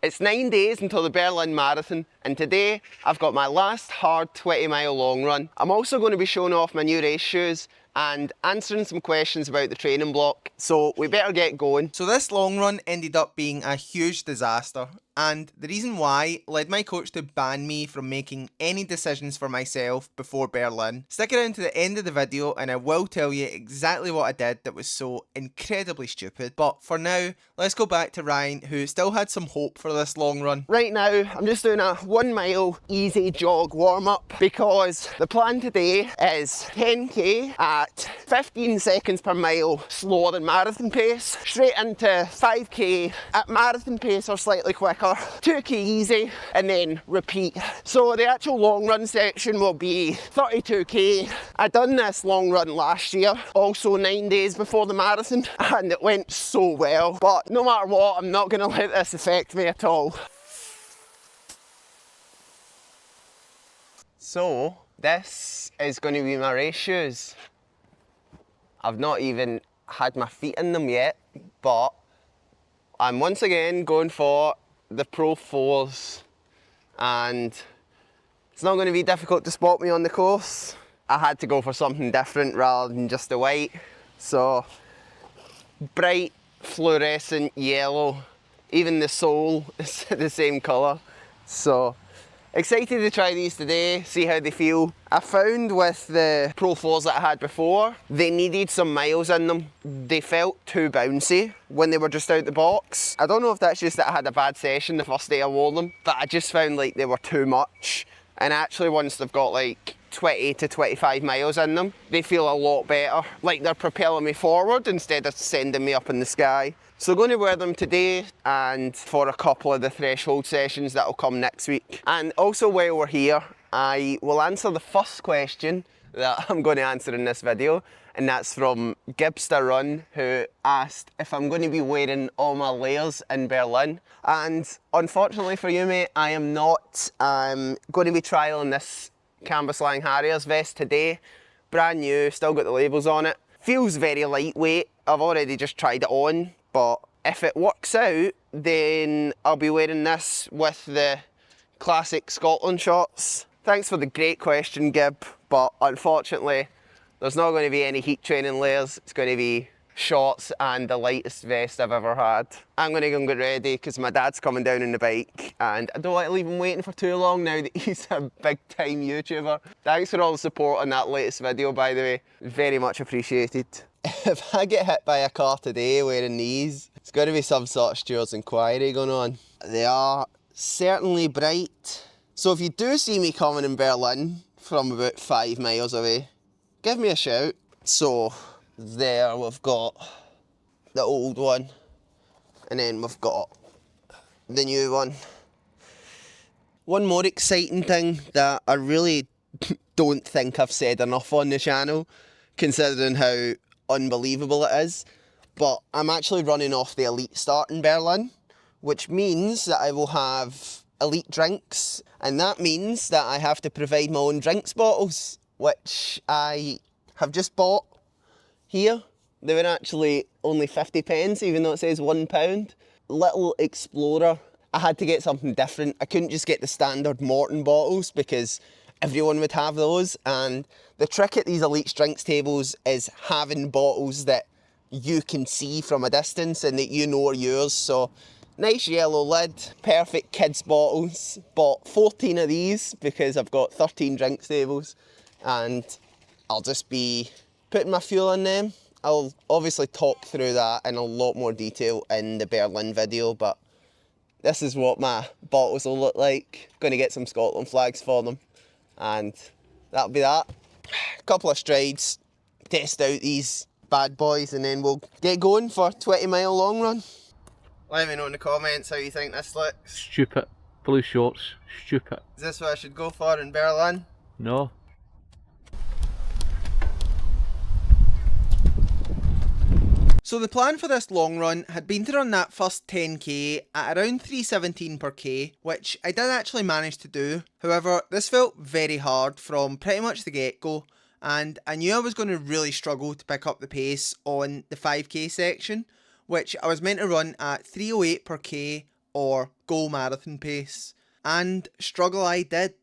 It's 9 days until the Berlin Marathon, and today I've got my last hard 20-mile long run. I'm also going to be showing off my new race shoes and answering some questions about the training block, so we better get going. So this long run ended up being a huge disaster, and the reason why led my coach to ban me from making any decisions for myself before Berlin. Stick around to the end of the video and I will tell you exactly what I did that was so incredibly stupid. But for now, let's go back to Ryan, who still had some hope for this long run. Right now, I'm just doing a 1 mile easy jog warm up because the plan today is 10k at 15 seconds per mile slower than marathon pace, straight into 5k at marathon pace or slightly quicker, 2k easy, and then repeat. So the actual long run section will be 32k. I done this long run last year, also 9 days before the marathon, and it went so well. But no matter what, I'm not going to let this affect me at all. So this is going to be my race shoes. I've not even had my feet in them yet, but I'm once again going for the Pro 4s, and it's not going to be difficult to spot me on the course. I had to go for something different rather than just the white, so bright fluorescent yellow, even the sole is the same colour. So excited to try these today, see how they feel. I found with the Pro 4s that I had before, they needed some miles in them. They felt too bouncy when they were just out the box. I don't know if that's just that I had a bad session the first day I wore them, but I just found like they were too much. And actually once they've got like 20 to 25 miles in them, they feel a lot better. Like they're propelling me forward instead of sending me up in the sky. So I'm going to wear them today and for a couple of the threshold sessions that'll come next week. And also while we're here, I will answer the first question that I'm going to answer in this video, and that's from Gibster Run, who asked if I'm going to be wearing all my layers in Berlin. And unfortunately for you, mate, I am not. I'm going to be trialling this Canvas Lang Harriers vest today. Brand new, still got the labels on it. Feels very lightweight. I've already just tried it on, but if it works out, then I'll be wearing this with the classic Scotland shorts. Thanks for the great question, Gib, but unfortunately, there's not going to be any heat training layers. It's going to be shorts and the lightest vest I've ever had. I'm going to go and get ready because my dad's coming down on the bike and I don't want to leave him waiting for too long now that he's a big time YouTuber. Thanks for all the support on that latest video, by the way. Very much appreciated. If I get hit by a car today wearing these, it's going to be some sort of steward's inquiry going on. They are certainly bright. So if you do see me coming in Berlin from about 5 miles away, give me a shout. So there we've got the old one, and then we've got the new one. One more exciting thing that I really don't think I've said enough on the channel, considering how unbelievable it is, but I'm actually running off the elite start in Berlin, which means that I will have elite drinks, and that means that I have to provide my own drinks bottles, which I have just bought here. They were actually only 50 pence, even though it says £1. Little Explorer. I had to get something different. I couldn't just get the standard Morton bottles because everyone would have those, and the trick at these elite drinks tables is having bottles that you can see from a distance and that you know are yours. So nice yellow lid, perfect kids bottles. Bought 14 of these because I've got 13 drinks tables, and I'll just be putting my fuel in them. I'll obviously talk through that in a lot more detail in the Berlin video, but this is what my bottles will look like. Going to get some Scotland flags for them, and that'll be that. A couple of strides, test out these bad boys, and then we'll get going for a 20-mile long run. Let me know in the comments how you think this looks. Stupid. Blue shorts. Stupid. Is this what I should go for in Berlin? No. So the plan for this long run had been to run that first 10k at around 3:17 per k, which I did actually manage to do. However, this felt very hard from pretty much the get-go, and I knew I was going to really struggle to pick up the pace on the 5k section, which I was meant to run at 3:08 per k or goal marathon pace. And struggle I did.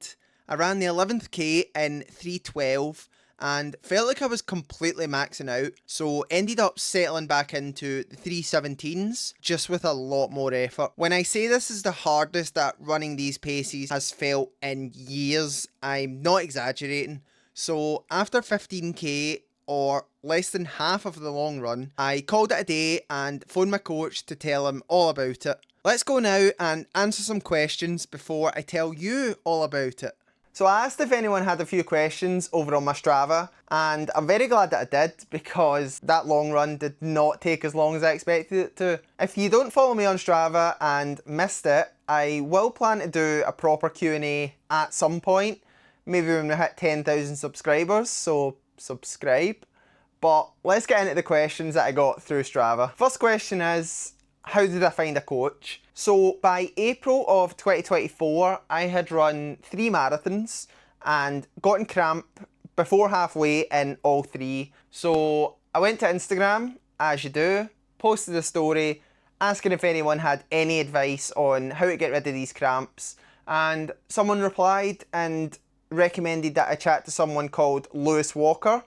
I ran the 11th K in 3:12 and felt like I was completely maxing out, so ended up settling back into the 3:17s just with a lot more effort. When I say this is the hardest that running these paces has felt in years, I'm not exaggerating. So after 15k, or less than half of the long run, I called it a day and phoned my coach to tell him all about it. Let's go now and answer some questions before I tell you all about it. So I asked if anyone had a few questions over on my Strava, and I'm very glad that I did, because that long run did not take as long as I expected it to. If you don't follow me on Strava and missed it, I will plan to do a proper Q&A at some point, maybe when we hit 10,000 subscribers, so subscribe. But let's get into the questions that I got through Strava. First question is, how did I find a coach? So by April of 2024, I had run 3 marathons and gotten cramp before halfway in all 3. So I went to Instagram, as you do, posted a story asking if anyone had any advice on how to get rid of these cramps, and someone replied and recommended that I chat to someone called Lewis Walker,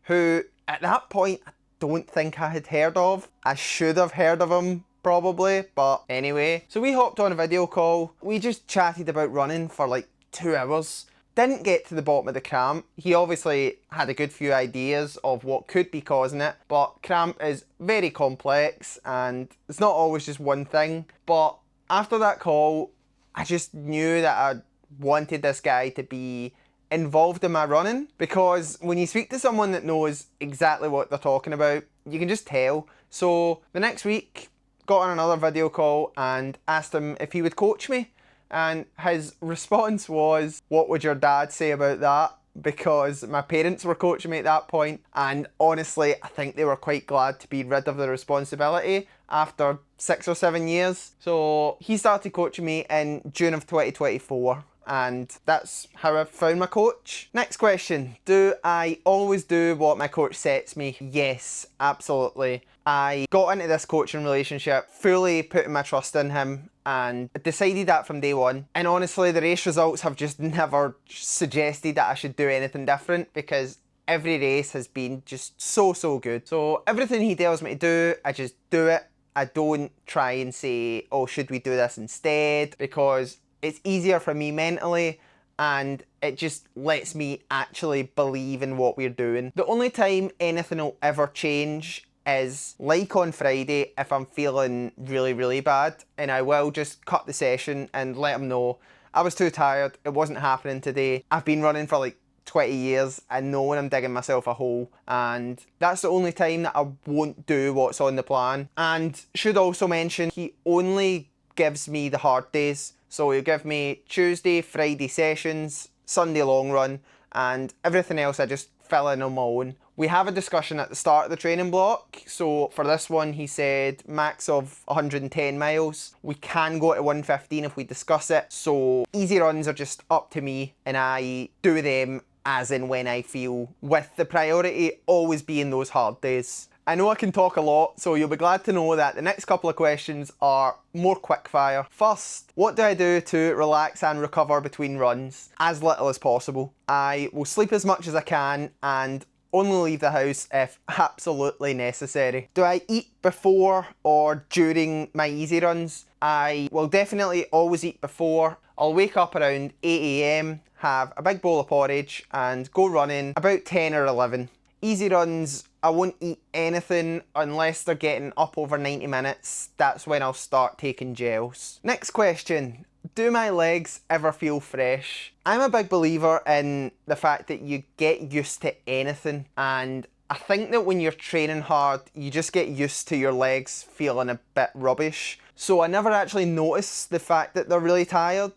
who at that point I don't think I had heard of. I should have heard of him probably, but anyway. So we hopped on a video call. We just chatted about running for like 2 hours. Didn't get to the bottom of the cramp. He obviously had a good few ideas of what could be causing it, but cramp is very complex and it's not always just one thing. But after that call, I just knew that I wanted this guy to be involved in my running, because when you speak to someone that knows exactly what they're talking about, you can just tell. So the next week, got on another video call and asked him if he would coach me, and his response was, "What would your dad say about that?" Because my parents were coaching me at that point, and honestly I think they were quite glad to be rid of the responsibility after 6 or 7 years. So he started coaching me in June of 2024, and that's how I found my coach. Next question, do I always do what my coach sets me? Yes, absolutely. I got into this coaching relationship fully putting my trust in him and decided that from day one. And honestly, the race results have just never suggested that I should do anything different, because every race has been just so good. So everything he tells me to do, I just do it. I don't try and say, oh, should we do this instead? Because it's easier for me mentally, and it just lets me actually believe in what we're doing. The only time anything will ever change is like on Friday, if I'm feeling really bad, and I will just cut the session and let him know I was too tired, it wasn't happening today. I've been running for like 20 years and know when I'm digging myself a hole, and that's the only time that I won't do what's on the plan. And should also mention, he only gives me the hard days. So he'll give me Tuesday, Friday sessions, Sunday long run, and everything else I just fill in on my own. We have a discussion at the start of the training block. So for this one, he said max of 110 miles. We can go to 115 if we discuss it. So easy runs are just up to me, and I do them as in when I feel, with the priority always being those hard days. I know I can talk a lot, so you'll be glad to know that the next couple of questions are more quickfire. First, what do I do to relax and recover between runs? As little as possible. I will sleep as much as I can and only leave the house if absolutely necessary. Do I eat before or during my easy runs? I will definitely always eat before. I'll wake up around 8 AM, have a big bowl of porridge and go running about 10 or 11. Easy runs, I won't eat anything unless they're getting up over 90 minutes. That's when I'll start taking gels. Next question. Do my legs ever feel fresh? I'm a big believer in the fact that you get used to anything, and I think that when you're training hard, you just get used to your legs feeling a bit rubbish. So I never actually notice the fact that they're really tired.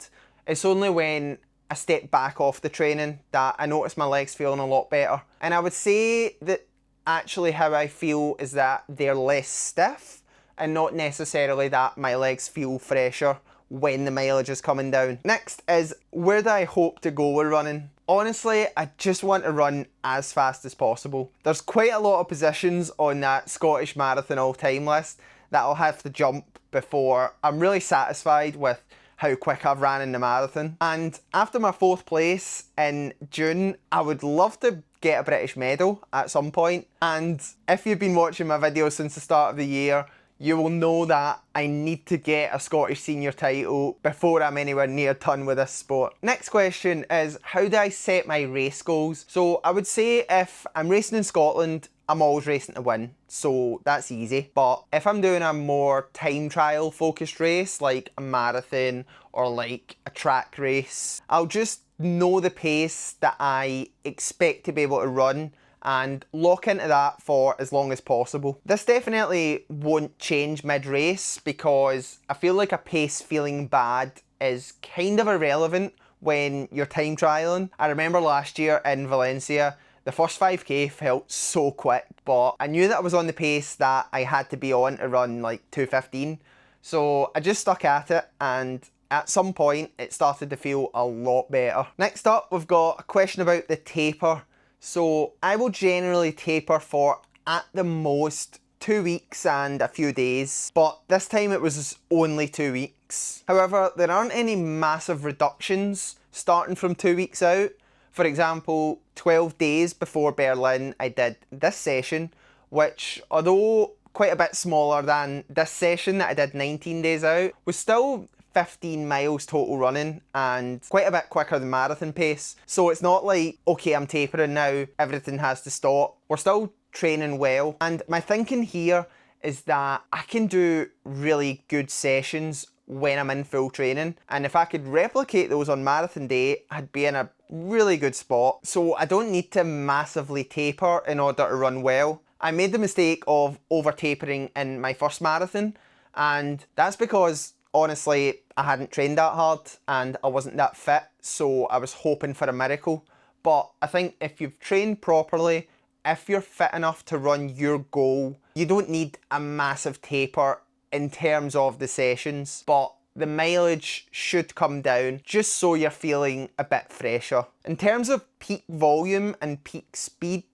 It's only when I step back off the training that I notice my legs feeling a lot better. And I would say that actually how I feel is that they're less stiff, and not necessarily that my legs feel fresher when the mileage is coming down. Next is, where do I hope to go with running? Honestly, I just want to run as fast as possible. There's quite a lot of positions on that Scottish Marathon all-time list that I'll have to jump before I'm really satisfied with how quick I've ran in the marathon. And after my 4th place in June, I would love to get a British medal at some point. And if you've been watching my videos since the start of the year, you will know that I need to get a Scottish senior title before I'm anywhere near done with this sport. Next question is, how do I set my race goals? So I would say if I'm racing in Scotland, I'm always racing to win, so that's easy. But if I'm doing a more time trial focused race, like a marathon or like a track race, I'll just know the pace that I expect to be able to run and lock into that for as long as possible. This definitely won't change mid-race because I feel like a pace feeling bad is kind of irrelevant when you're time trialing. I remember last year in Valencia, the first 5k felt so quick, but I knew that I was on the pace that I had to be on to run like 2:15. So I just stuck at it, and at some point it started to feel a lot better. Next up, we've got a question about the taper. So I will generally taper for at the most 2 weeks and a few days, but this time it was only 2 weeks. However, there aren't any massive reductions starting from 2 weeks out. For example, 12 days before Berlin, I did this session, which, although quite a bit smaller than this session that I did 19 days out, was still 15 miles total running and quite a bit quicker than marathon pace. So it's not like, okay, I'm tapering now, everything has to stop. We're still training well. And my thinking here is that I can do really good sessions when I'm in full training. And if I could replicate those on marathon day, I'd be in a really good spot. So I don't need to massively taper in order to run well. I made the mistake of over tapering in my first marathon, and that's because honestly, I hadn't trained that hard and I wasn't that fit, so I was hoping for a miracle. But I think if you've trained properly, if you're fit enough to run your goal, you don't need a massive taper in terms of the sessions, but the mileage should come down just so you're feeling a bit fresher. In terms of peak volume and peak speed,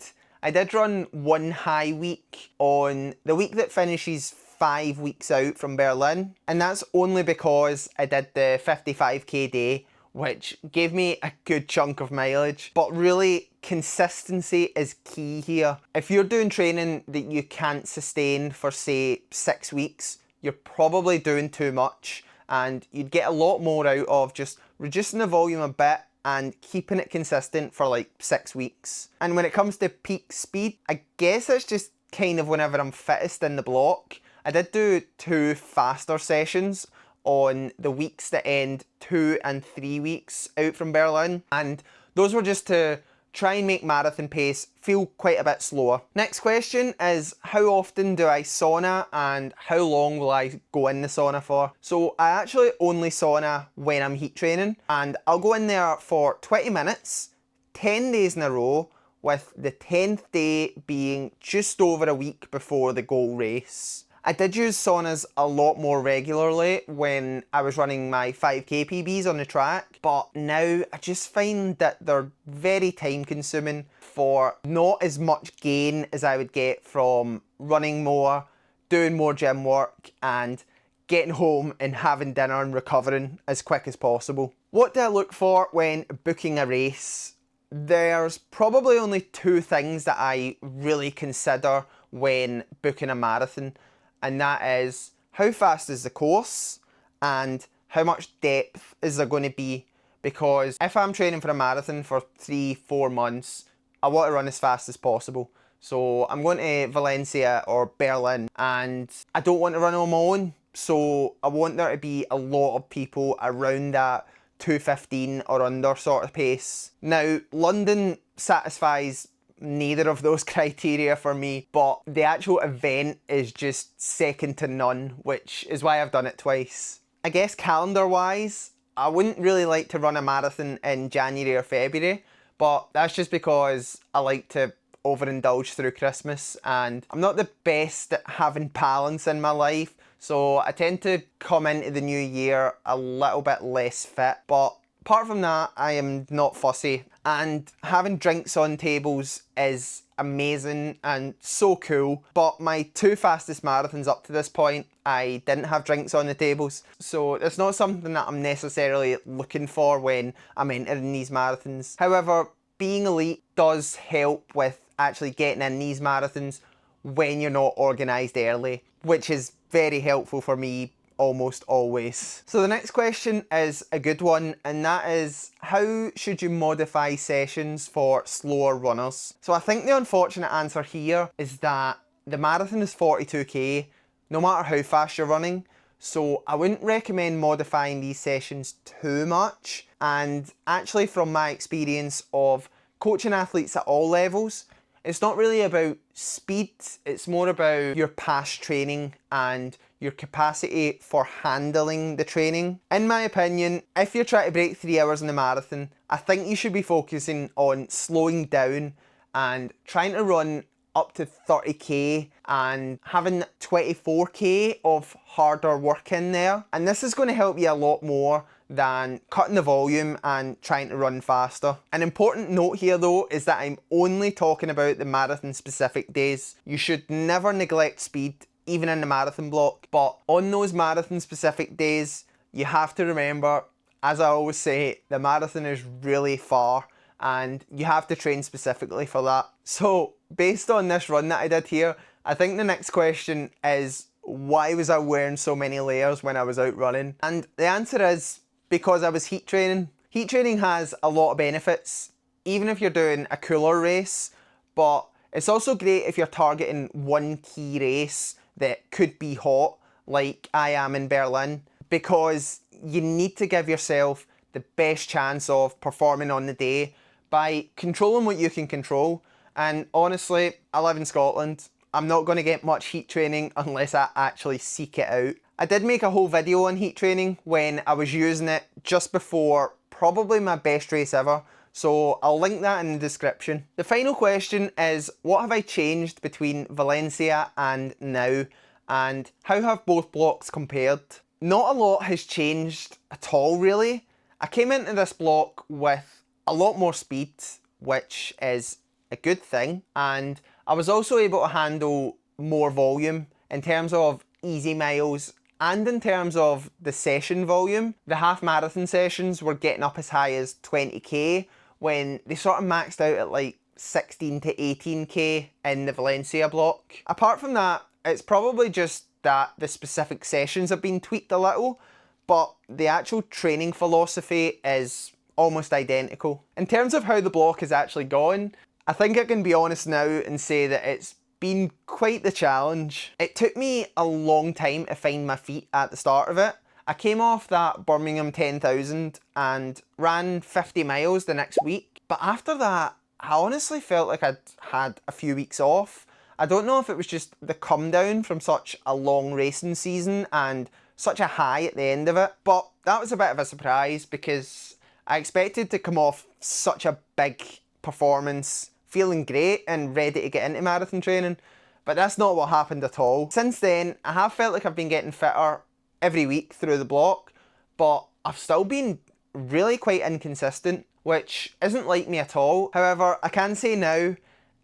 I did run one high week on the week that finishes 5 weeks out from Berlin, and that's only because I did the 55k day, which gave me a good chunk of mileage. But really, consistency is key here. If you're doing training that you can't sustain for say 6 weeks, you're probably doing too much, and you'd get a lot more out of just reducing the volume a bit and keeping it consistent for like 6 weeks. And when it comes to peak speed, I guess it's just kind of whenever I'm fittest in the block. I did do 2 faster sessions on the weeks that end 2 and 3 weeks out from Berlin, and those were just to try and make marathon pace feel quite a bit slower. Next question is, how often do I sauna and how long will I go in the sauna for? So I actually only sauna when I'm heat training, and I'll go in there for 20 minutes, 10 days in a row, with the 10th day being just over a week before the goal race. I did use saunas a lot more regularly when I was running my 5k PBs on the track, but now I just find that they're very time consuming for not as much gain as I would get from running more, doing more gym work, and getting home and having dinner and recovering as quick as possible. What do I look for when booking a race? There's probably only 2 things that I really consider when booking a marathon, and that is how fast is the course and how much depth is there going to be. Because if I'm training for a marathon for 3-4 months, I want to run as fast as possible. So I'm going to Valencia or Berlin, and I don't want to run on my own, so I want there to be a lot of people around that 2:15 or under sort of pace. Now, London satisfies neither of those criteria for me, but the actual event is just second to none, which is why I've done it twice. I guess calendar wise, I wouldn't really like to run a marathon in January or February, but that's just because I like to overindulge through Christmas, and I'm not the best at having balance in my life, so I tend to come into the new year a little bit less fit. But apart from that, I am not fussy, and having drinks on tables is amazing and so cool. But my 2 fastest marathons up to this point, I didn't have drinks on the tables. So it's not something that I'm necessarily looking for when I'm entering these marathons. However, being elite does help with actually getting in these marathons when you're not organised early, which is very helpful for me almost always. So the next question is a good one, and that is, how should you modify sessions for slower runners? So I think the unfortunate answer here is that the marathon is 42k no matter how fast you're running, so I wouldn't recommend modifying these sessions too much. And actually, from my experience of coaching athletes at all levels, it's not really about speed, it's more about your past training and your capacity for handling the training. In my opinion, if you're trying to break 3 hours in the marathon, I think you should be focusing on slowing down and trying to run up to 30k and having 24k of harder work in there. And this is going to help you a lot more than cutting the volume and trying to run faster. An important note here though is that I'm only talking about the marathon specific days. You should never neglect speed, even in the marathon block, but on those marathon specific days, you have to remember, as I always say, the marathon is really far and you have to train specifically for that. So based on this run that I did here, I think the next question is, why was I wearing so many layers when I was out running? And the answer is because I was heat training. Heat training has a lot of benefits, even if you're doing a cooler race, but it's also great if you're targeting one key race that could be hot, like I am in Berlin, because you need to give yourself the best chance of performing on the day by controlling what you can control. And honestly, I live in Scotland. I'm not going to get much heat training unless I actually seek it out. I did make a whole video on heat training when I was using it just before probably my best race ever, so I'll link that in the description. The final question is, what have I changed between Valencia and now, and how have both blocks compared? Not a lot has changed at all really. I came into this block with a lot more speed, which is a good thing, and I was also able to handle more volume in terms of easy miles and in terms of the session volume. The half marathon sessions were getting up as high as 20k when they sort of maxed out at like 16 to 18k in the Valencia block. Apart from that, it's probably just that the specific sessions have been tweaked a little, but the actual training philosophy is almost identical. In terms of how the block has actually gone, I think I can be honest now and say that it's been quite the challenge. It took me a long time to find my feet at the start of it. I came off that Birmingham 10,000 and ran 50 miles the next week, but after that, I honestly felt like I'd had a few weeks off. I don't know if it was just the come down from such a long racing season and such a high at the end of it, but that was a bit of a surprise because I expected to come off such a big performance, feeling great and ready to get into marathon training, but that's not what happened at all. Since then, I have felt like I've been getting fitter every week through the block, but I've still been really quite inconsistent, which isn't like me at all. However, I can say now,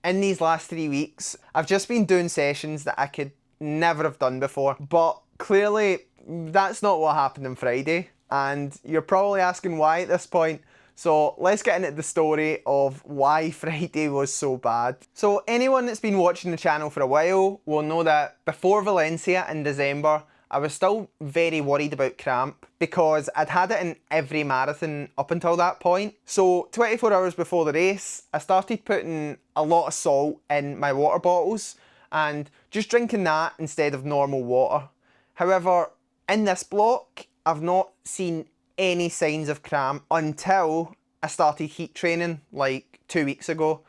in these last 3 weeks, I've just been doing sessions that I could never have done before, but clearly that's not what happened on Friday, and you're probably asking why at this point. So let's get into the story of why Friday was so bad. So anyone that's been watching the channel for a while will know that before Valencia in December, I was still very worried about cramp because I'd had it in every marathon up until that point. So 24 hours before the race, I started putting a lot of salt in my water bottles and just drinking that instead of normal water. However, in this block, I've not seen any signs of cramp until I started heat training like 2 weeks ago,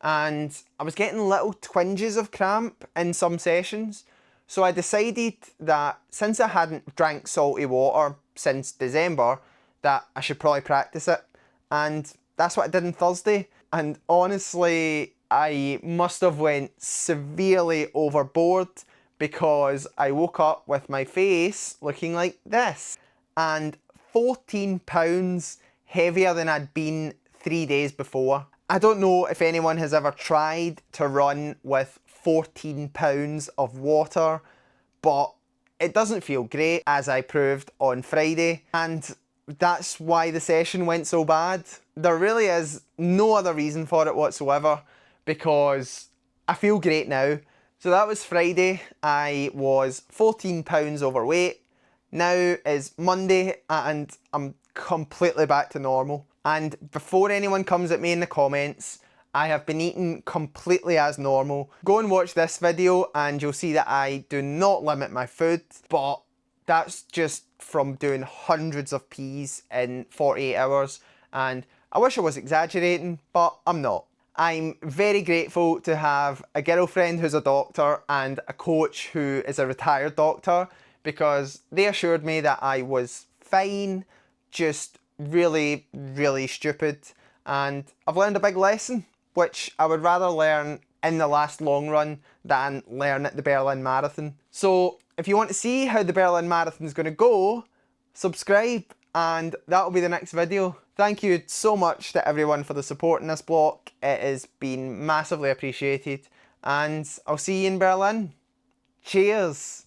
and I was getting little twinges of cramp in some sessions. So I decided that since I hadn't drank salty water since December, that I should probably practice it, and that's what I did on Thursday. And honestly, I must have went severely overboard because I woke up with my face looking like this and 14 pounds heavier than I'd been 3 days before. I don't know if anyone has ever tried to run with 14 pounds of water, but it doesn't feel great, as I proved on Friday, and that's why the session went so bad. There really is no other reason for it whatsoever, because I feel great now. So that was Friday. I was 14 pounds overweight. Now is Monday and I'm completely back to normal. And before anyone comes at me in the comments, I have been eating completely as normal. Go and watch this video and you'll see that I do not limit my food, but that's just from doing hundreds of peas in 48 hours. And I wish I was exaggerating, but I'm not. I'm very grateful to have a girlfriend who's a doctor and a coach who is a retired doctor, because they assured me that I was fine, just really, really stupid. And I've learned a big lesson, which I would rather learn in the last long run than learn at the Berlin Marathon. So if you want to see how the Berlin Marathon is going to go, subscribe and that'll be the next video. Thank you so much to everyone for the support in this block. It has been massively appreciated and I'll see you in Berlin. Cheers!